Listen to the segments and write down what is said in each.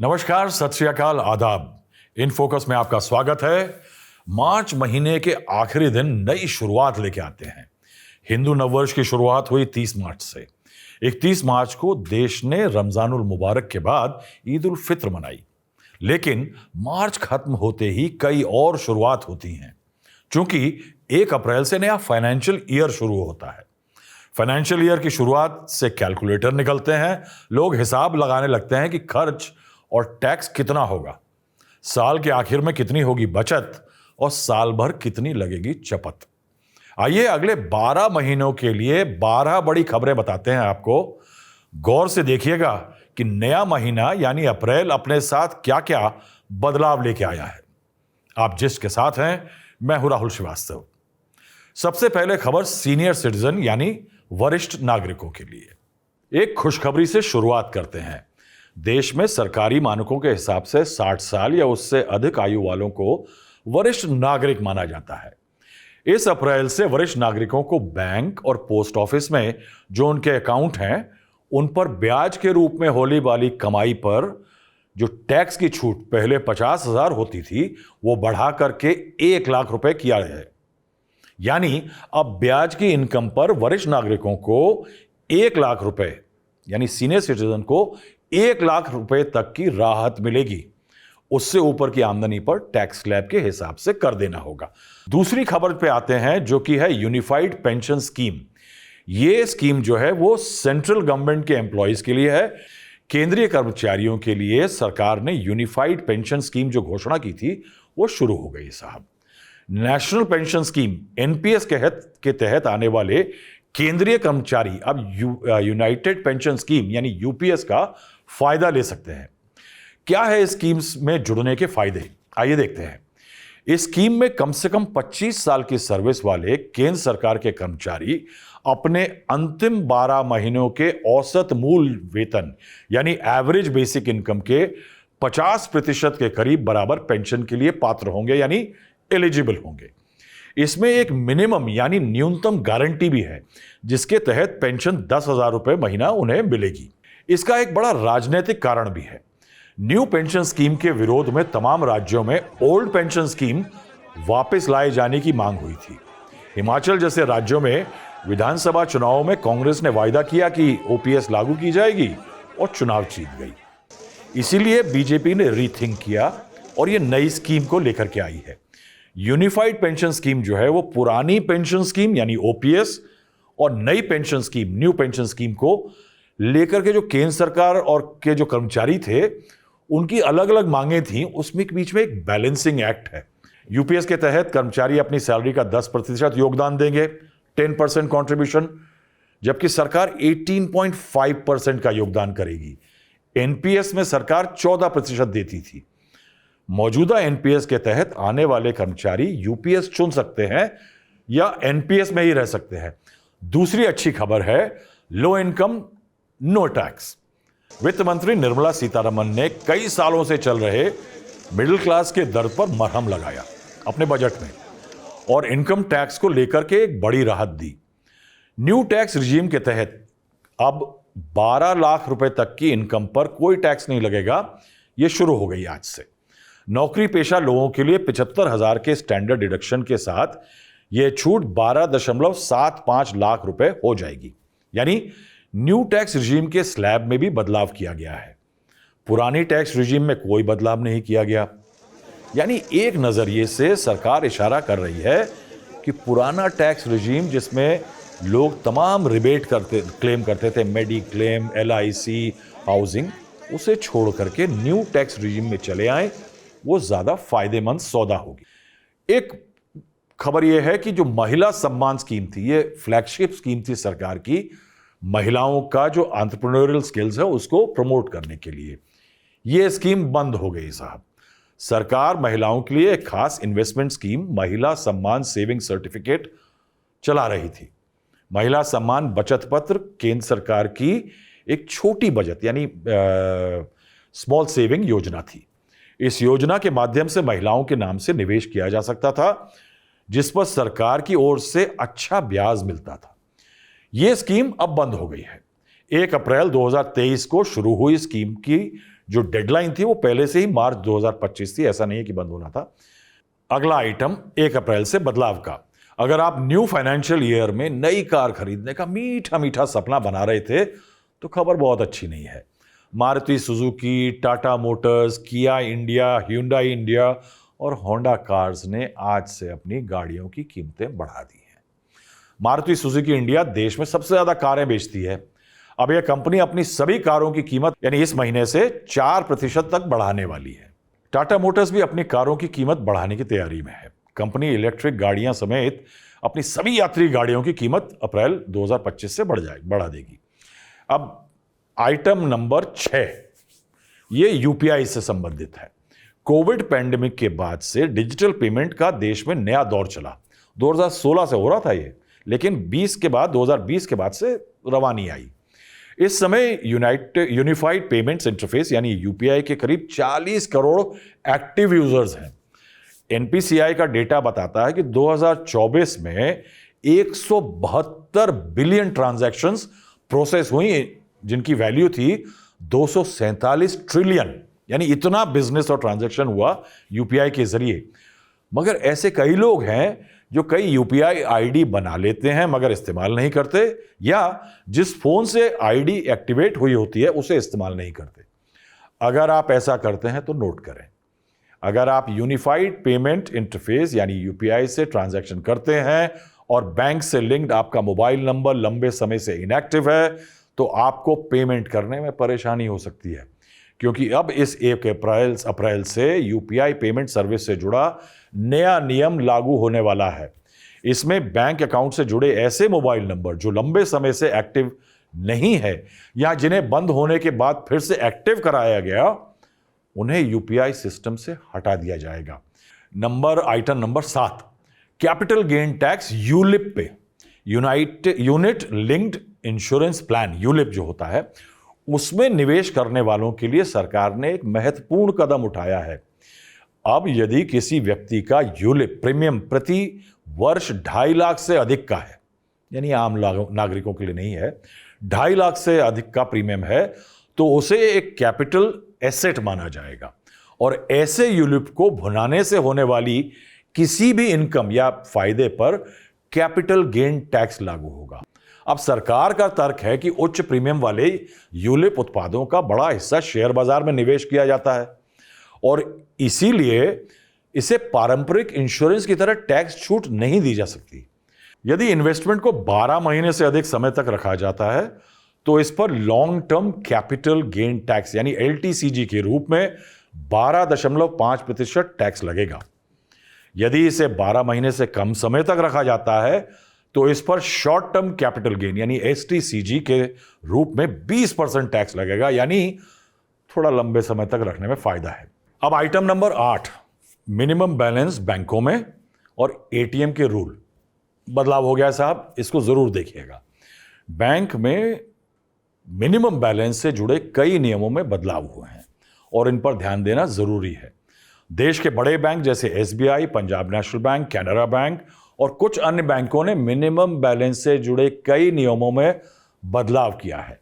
नमस्कार, सत श्री अकाल, आदाब। इन फोकस में आपका स्वागत है। मार्च महीने के आखिरी दिन नई शुरुआत लेके आते हैं। हिंदू नववर्ष की शुरुआत हुई 30 मार्च से। 31 मार्च को देश ने रमजानुल मुबारक के बाद ईद उल फित्र मनाई, लेकिन मार्च खत्म होते ही कई और शुरुआत होती हैं। चूंकि 1 अप्रैल से नया फाइनेंशियल ईयर शुरू होता है। फाइनेंशियल ईयर की शुरुआत से कैलकुलेटर निकलते हैं। लोग हिसाब लगाने लगते हैं कि खर्च और टैक्स कितना होगा, साल के आखिर में कितनी होगी बचत और साल भर कितनी लगेगी चपत। आइए अगले 12 महीनों के लिए 12 बड़ी खबरें बताते हैं आपको। गौर से देखिएगा कि नया महीना यानी अप्रैल अपने साथ क्या क्या बदलाव लेके आया है। आप जिसके साथ हैं, मैं हूं राहुल श्रीवास्तव। सबसे पहले खबर सीनियर सिटीजन यानी वरिष्ठ नागरिकों के लिए। एक खुशखबरी से शुरुआत करते हैं। देश में सरकारी मानकों के हिसाब से 60 साल या उससे अधिक आयु वालों को वरिष्ठ नागरिक माना जाता है। इस अप्रैल से वरिष्ठ नागरिकों को बैंक और पोस्ट ऑफिस में जो उनके अकाउंट हैं, उन पर ब्याज के रूप में होने वाली कमाई पर जो टैक्स की छूट पहले 50,000 होती थी, वो बढ़ा करके 1 लाख रुपए किया है। यानी अब ब्याज की इनकम पर वरिष्ठ नागरिकों को 1 लाख रुपए यानी सीनियर सिटीजन को 1 लाख रुपए तक की राहत मिलेगी। उससे ऊपर की आमदनी पर टैक्स स्लैब के हिसाब से कर देना होगा। दूसरी खबर पे आते हैं, जो कि है यूनिफाइड पेंशन स्कीम। ये स्कीम जो है वो सेंट्रल गवर्नमेंट के एम्प्लॉयज के लिए है। केंद्रीय कर्मचारियों के लिए सरकार ने यूनिफाइड पेंशन स्कीम जो घोषणा की थी, वो शुरू हो गई साहब। नेशनल पेंशन स्कीम एनपीएस के तहत आने वाले केंद्रीय कर्मचारी अब यूनाइटेड पेंशन स्कीम यानी यूपीएस का फायदा ले सकते हैं। क्या है इस स्कीम में जुड़ने के फायदे, आइए देखते हैं। इस स्कीम में कम से कम 25 साल की सर्विस वाले केंद्र सरकार के कर्मचारी अपने अंतिम 12 महीनों के औसत मूल वेतन यानी एवरेज बेसिक इनकम के 50% के करीब बराबर पेंशन के लिए पात्र होंगे यानी एलिजिबल होंगे। इसमें एक मिनिमम यानी न्यूनतम गारंटी भी है, जिसके तहत पेंशन 10,000 रुपए महीना उन्हें मिलेगी। इसका एक बड़ा राजनीतिक कारण भी है। न्यू पेंशन स्कीम के विरोध में तमाम राज्यों में ओल्ड पेंशन स्कीम वापस लाए जाने की मांग हुई थी। हिमाचल जैसे राज्यों में विधानसभा चुनावों में कांग्रेस ने वायदा किया कि ओपीएस लागू की जाएगी और चुनाव जीत गई। इसीलिए बीजेपी ने रीथिंक किया और ये नई स्कीम को लेकर के आई है। यूनिफाइड पेंशन स्कीम जो है वो पुरानी पेंशन स्कीम यानी ओपीएस और नई pension scheme new pension scheme को लेकर के जो केंद्र सरकार और के जो कर्मचारी थे, उनकी अलग अलग मांगें थी। उसमें के बीच में एक बैलेंसिंग एक्ट है। यूपीएस के तहत कर्मचारी अपनी सैलरी का 10% योगदान देंगे, 10% कॉन्ट्रीब्यूशन, जबकि सरकार 18.5% का योगदान करेगी। एनपीएस में सरकार 14% देती थी। मौजूदा एनपीएस के तहत आने वाले कर्मचारी यूपीएस चुन सकते हैं या एनपीएस में ही रह सकते हैं। दूसरी अच्छी खबर है, लो इनकम नो टैक्स। वित्त मंत्री निर्मला सीतारमण ने कई सालों से चल रहे मिडिल क्लास के दर्द पर मरहम लगाया अपने बजट में और इनकम टैक्स को लेकर के एक बड़ी राहत दी। न्यू टैक्स रिजीम के तहत अब 12 लाख रुपए तक की इनकम पर कोई टैक्स नहीं लगेगा। यह शुरू हो गई आज से। नौकरी पेशा लोगों के लिए 75,000 के स्टैंडर्ड डिडक्शन के साथ यह छूट 12.75 लाख रुपए हो जाएगी। यानी न्यू टैक्स रिजीम के स्लैब में भी बदलाव किया गया है। पुरानी टैक्स रिजीम में कोई बदलाव नहीं किया गया। यानी एक नजरिए से सरकार इशारा कर रही है कि पुराना टैक्स रिजीम जिसमें लोग तमाम रिबेट क्लेम करते थे, मेडी क्लेम, एलआईसी, हाउसिंग, उसे छोड़ करके न्यू टैक्स रिजीम में चले आए, वो ज्यादा फायदेमंद सौदा होगी। एक खबर यह है कि जो महिला सम्मान स्कीम थी, ये फ्लैगशिप स्कीम थी सरकार की, महिलाओं का जो एंटरप्रेन्योरियल स्किल्स है उसको प्रमोट करने के लिए। यह स्कीम बंद हो गई साहब। सरकार महिलाओं के लिए एक खास इन्वेस्टमेंट स्कीम महिला सम्मान सेविंग सर्टिफिकेट चला रही थी। महिला सम्मान बचत पत्र केंद्र सरकार की एक छोटी बचत यानी स्मॉल सेविंग योजना थी। इस योजना के माध्यम से महिलाओं के नाम से निवेश किया जा सकता था, जिस पर सरकार की ओर से अच्छा ब्याज मिलता था। यह स्कीम अब बंद हो गई है। 1 अप्रैल 2023 को शुरू हुई स्कीम की जो डेडलाइन थी वो पहले से ही मार्च 2025 थी, ऐसा नहीं है कि बंद होना था। अगला आइटम 1 अप्रैल से बदलाव का। अगर आप न्यू फाइनेंशियल ईयर में नई कार खरीदने का मीठा मीठा सपना बना रहे थे तो खबर बहुत अच्छी नहीं है। मारुति सुजुकी, टाटा मोटर्स, किया इंडिया, ह्यूंडई इंडिया और होंडा कार्स ने आज से अपनी गाड़ियों की कीमतें बढ़ा दी हैं। मारुति सुजुकी इंडिया देश में सबसे ज्यादा कारें बेचती है। अब यह कंपनी अपनी सभी कारों की कीमत यानी इस महीने से 4% तक बढ़ाने वाली है। टाटा मोटर्स भी अपनी कारों की कीमत बढ़ाने की तैयारी में है। कंपनी इलेक्ट्रिक गाड़ियां समेत अपनी सभी यात्री गाड़ियों की कीमत अप्रैल 2025 से बढ़ा देगी। अब आइटम नंबर 6, ये यूपीआई से संबंधित है। कोविड पैंडेमिक के बाद से डिजिटल पेमेंट का देश में नया दौर चला। 2016 से हो रहा था ये, लेकिन 2020 के बाद से रवानी आई। इस समय यूनिफाइड पेमेंट्स इंटरफेस यानी यूपीआई के करीब 40 करोड़ एक्टिव यूजर्स हैं। एनपीसीआई का डेटा बताता है कि 2024 में 172 बिलियन ट्रांजैक्शंस प्रोसेस हुई, जिनकी वैल्यू थी 247 ट्रिलियन, यानी इतना बिजनेस और ट्रांजैक्शन हुआ यूपीआई के जरिए। मगर ऐसे कई लोग हैं जो कई यूपीआई आईडी बना लेते हैं मगर इस्तेमाल नहीं करते, या जिस फोन से आईडी एक्टिवेट हुई होती है उसे इस्तेमाल नहीं करते। अगर आप ऐसा करते हैं तो नोट करें, अगर आप यूनिफाइड पेमेंट इंटरफेस यानी यूपीआई से ट्रांजैक्शन करते हैं और बैंक से लिंक्ड आपका मोबाइल नंबर लंबे समय से इनएक्टिव है तो आपको पेमेंट करने में परेशानी हो सकती है, क्योंकि अब इस 1 अप्रैल से यूपीआई पेमेंट सर्विस से जुड़ा नया नियम लागू होने वाला है। इसमें बैंक अकाउंट से जुड़े ऐसे मोबाइल नंबर जो लंबे समय से एक्टिव नहीं है या जिन्हें बंद होने के बाद फिर से एक्टिव कराया गया, उन्हें यूपीआई सिस्टम से हटा दिया जाएगा। Item number 7, capital gain tax ULIP पे, unit linked insurance plan, ULIP जो होता है, उसमें निवेश करने वालों के लिए सरकार ने एक महत्वपूर्ण कदम उठाया है। अब यदि किसी व्यक्ति का यूलिप प्रीमियम प्रति वर्ष 2.5 लाख से अधिक का है, यानी आम नागरिकों के लिए नहीं है, 2.5 लाख से अधिक का प्रीमियम है, तो उसे एक कैपिटल एसेट माना जाएगा और ऐसे यूलिप को भुनाने से होने वाली किसी भी इनकम या फायदे पर कैपिटल गेन टैक्स लागू होगा। अब सरकार का तर्क है कि उच्च प्रीमियम वाले यूलिप उत्पादों का बड़ा हिस्सा शेयर बाजार में निवेश किया जाता है और इसीलिए इसे पारंपरिक इंश्योरेंस की तरह टैक्स छूट नहीं दी जा सकती। यदि इन्वेस्टमेंट को 12 महीने से अधिक समय तक रखा जाता है तो इस पर long term capital gain tax यानी एलटीसीजी के रूप में 12.5% टैक्स लगेगा। यदि इसे 12 महीने से कम समय तक रखा जाता है तो इस पर शॉर्ट टर्म कैपिटल गेन यानी एसटीसीजी के रूप में 20% टैक्स लगेगा, यानी थोड़ा लंबे समय तक रखने में फायदा है। अब आइटम नंबर 8, मिनिमम बैलेंस बैंकों में और एटीएम के रूल। बदलाव हो गया साहब, इसको जरूर देखिएगा। बैंक में मिनिमम बैलेंस से जुड़े कई नियमों में बदलाव हुए हैं और इन पर ध्यान देना जरूरी है। देश के बड़े बैंक जैसे SBI, Punjab national bank, Canara bank और कुछ अन्य बैंकों ने मिनिमम बैलेंस से जुड़े कई नियमों में बदलाव किया है।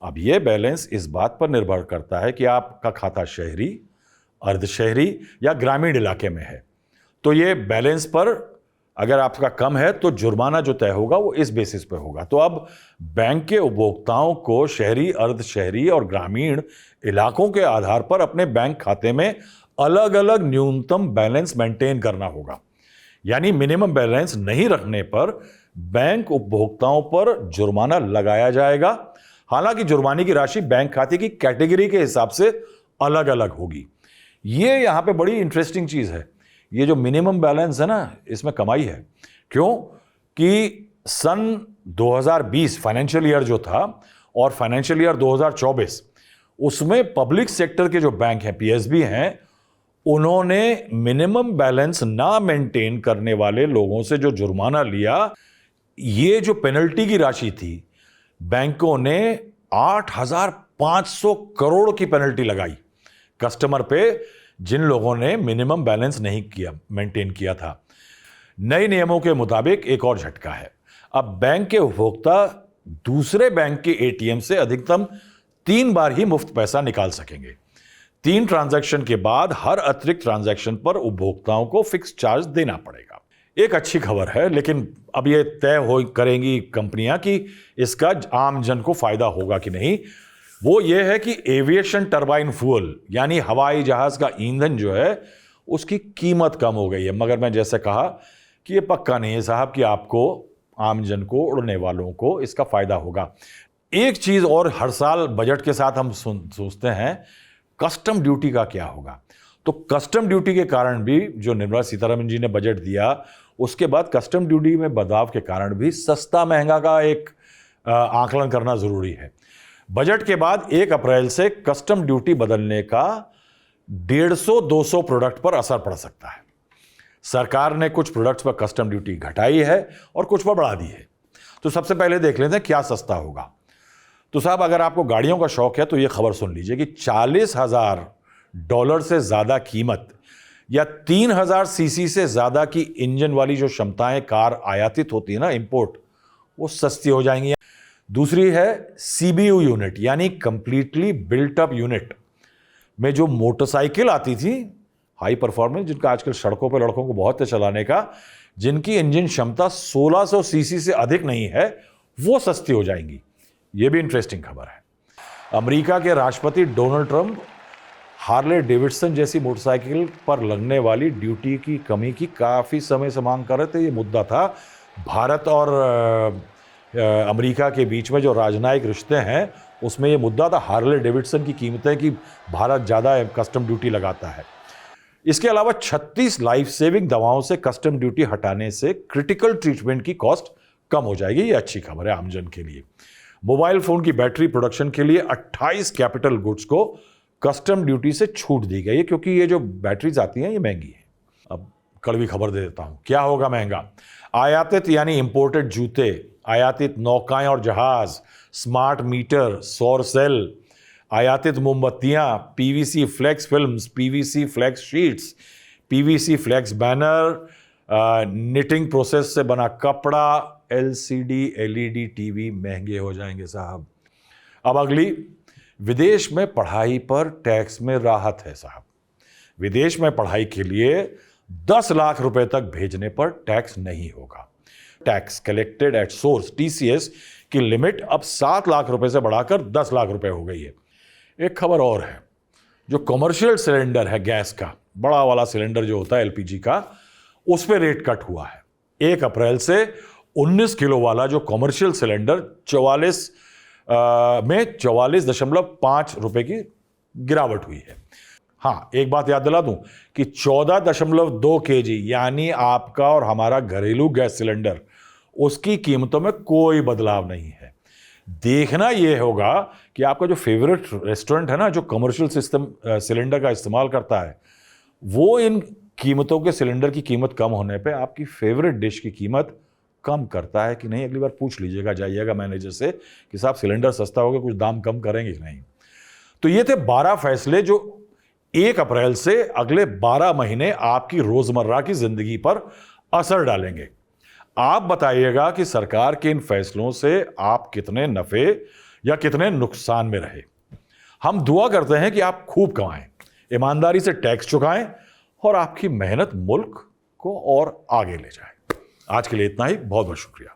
अब यह बैलेंस इस बात पर निर्भर करता है कि आपका खाता शहरी, अर्धशहरी या ग्रामीण इलाके में है। तो ये बैलेंस पर अगर आपका कम है तो जुर्माना जो तय होगा वो इस बेसिस पर होगा। तो अब बैंक के उपभोक्ताओं को शहरी, अर्धशहरी और ग्रामीण इलाकों के आधार पर अपने बैंक खाते में अलग अलग न्यूनतम बैलेंस मेंटेन करना होगा। यानी मिनिमम बैलेंस नहीं रखने पर बैंक उपभोक्ताओं पर जुर्माना लगाया जाएगा। हालांकि जुर्माने की राशि बैंक खाते की कैटेगरी के हिसाब से अलग अलग होगी। ये यहां पे बड़ी इंटरेस्टिंग चीज है। ये जो मिनिमम बैलेंस है ना, इसमें कमाई है। क्यों कि सन 2020 फाइनेंशियल ईयर जो था और फाइनेंशियल ईयर 2024 उसमें पब्लिक सेक्टर के जो बैंक हैं, पीएसबी हैं, उन्होंने मिनिमम बैलेंस ना मेंटेन करने वाले लोगों से जो जुर्माना लिया, ये जो पेनल्टी की राशि थी, बैंकों ने 8,500 करोड़ की पेनल्टी लगाई कस्टमर पे जिन लोगों ने मिनिमम बैलेंस नहीं मेंटेन किया था। नए नियमों के मुताबिक एक और झटका है। अब बैंक के उपभोक्ता दूसरे बैंक के एटीएम से अधिकतम 3 बार ही मुफ्त पैसा निकाल सकेंगे। 3 ट्रांजैक्शन के बाद हर अतिरिक्त ट्रांजैक्शन पर उपभोक्ताओं को फिक्स चार्ज देना पड़ेगा। एक अच्छी खबर है, लेकिन अब यह तय हो करेंगी कंपनियां कि इसका आम जन को फायदा होगा कि नहीं। वो ये है कि एविएशन टरबाइन फ्यूल यानी हवाई जहाज का ईंधन जो है उसकी कीमत कम हो गई है। मगर मैं जैसे कहा कि ये पक्का नहीं है साहब कि आपको आम जन को, उड़ने वालों को इसका फायदा होगा। एक चीज और हर साल बजट के साथ हम सोचते हैं, कस्टम ड्यूटी का क्या होगा। तो कस्टम ड्यूटी के कारण भी जो निर्मला सीतारमण जी ने बजट दिया, उसके बाद कस्टम ड्यूटी में बदलाव के कारण भी सस्ता महंगा का एक आकलन करना जरूरी है। बजट के बाद 1 अप्रैल से कस्टम ड्यूटी बदलने का 150-200 प्रोडक्ट पर असर पड़ सकता है। सरकार ने कुछ प्रोडक्ट्स पर कस्टम ड्यूटी घटाई है और कुछ पर बढ़ा दी है। तो सबसे पहले देख लेते हैं क्या सस्ता होगा। तो साहब, अगर आपको गाड़ियों का शौक है तो यह खबर सुन लीजिए कि $40,000 से ज्यादा कीमत या 3,000 सीसी से ज्यादा की इंजन वाली जो क्षमताएं कार आयातित होती है ना, इंपोर्ट, वो सस्ती हो जाएंगी। दूसरी है सीबीयू यूनिट यानी कंप्लीटली बिल्ट अप यूनिट में जो मोटरसाइकिल आती थी हाई परफॉर्मेंस, जिनका आजकल सड़कों पर लड़कों को बहुत है चलाने का, जिनकी इंजन क्षमता 1600 सीसी से अधिक नहीं है, वो सस्ती हो जाएंगी। ये भी इंटरेस्टिंग खबर है। अमेरिका के राष्ट्रपति डोनाल्ड ट्रंप हार्ले डेविडसन जैसी मोटरसाइकिल पर लगने वाली ड्यूटी की कमी की काफी समय से मांग कर रहे थे। ये मुद्दा था भारत और अमेरिका के बीच में जो राजनयिक रिश्ते हैं उसमें ये मुद्दा था हार्ले डेविडसन की कीमतें कि भारत ज़्यादा कस्टम ड्यूटी लगाता है। इसके अलावा 36 लाइफ सेविंग दवाओं से कस्टम ड्यूटी हटाने से क्रिटिकल ट्रीटमेंट की कॉस्ट कम हो जाएगी। ये अच्छी खबर है आमजन के लिए। मोबाइल फोन की बैटरी प्रोडक्शन के लिए 28 कैपिटल गुड्स को कस्टम ड्यूटी से छूट दी गई है, क्योंकि ये जो बैटरीज आती हैं ये महंगी है। अब कड़वी खबर दे देता हूं, क्या होगा महंगा। आयातित यानी इंपोर्टेड जूते, आयातित नौकाएं और जहाज, स्मार्ट मीटर, सौर सेल, आयातित मोमबत्तियां, PVC flex films, PVC flex sheets, PVC flex banner, knitting process से बना कपड़ा, एलसीडी एलईडी टीवी महंगे हो जाएंगे साहब। अब अगली, विदेश में पढ़ाई पर टैक्स में राहत है साहब। विदेश में पढ़ाई के लिए 10 लाख रुपए तक भेजने पर टैक्स नहीं होगा। Tax collected at source TCS की लिमिट अब 7 लाख रुपए से बढ़ाकर 10 लाख रुपए हो गई है। एक खबर और है, जो कमर्शियल सिलेंडर है गैस का, बड़ा वाला सिलेंडर जो होता है एलपीजी का, उस पर रेट कट हुआ है। 1 अप्रैल से 19 किलो वाला जो कमर्शियल सिलेंडर 44.5 रुपए की गिरावट हुई है। हाँ, एक बात याद दिला दूं कि 14.2 केजी यानी आपका और हमारा घरेलू गैस सिलेंडर, उसकी कीमतों में कोई बदलाव नहीं है। देखना यह होगा कि आपका जो फेवरेट रेस्टोरेंट है ना, जो कमर्शियल सिलेंडर का इस्तेमाल करता है, वो इन कीमतों के सिलेंडर की कीमत कम होने पे आपकी फेवरेट डिश की कीमत कम करता है कि नहीं। अगली बार पूछ लीजिएगा, जाइएगा मैनेजर से कि साहब सिलेंडर सस्ता हो गया, कुछ दाम कम करेंगे कि नहीं। तो ये थे 12 फैसले जो 1 अप्रैल से अगले 12 महीने आपकी रोजमर्रा की जिंदगी पर असर डालेंगे। आप बताइएगा कि सरकार के इन फैसलों से आप कितने नफे या कितने नुकसान में रहे। हम दुआ करते हैं कि आप खूब कमाएं, ईमानदारी से टैक्स चुकाएं और आपकी मेहनत मुल्क को और आगे ले जाए। आज के लिए इतना ही। बहुत बहुत शुक्रिया।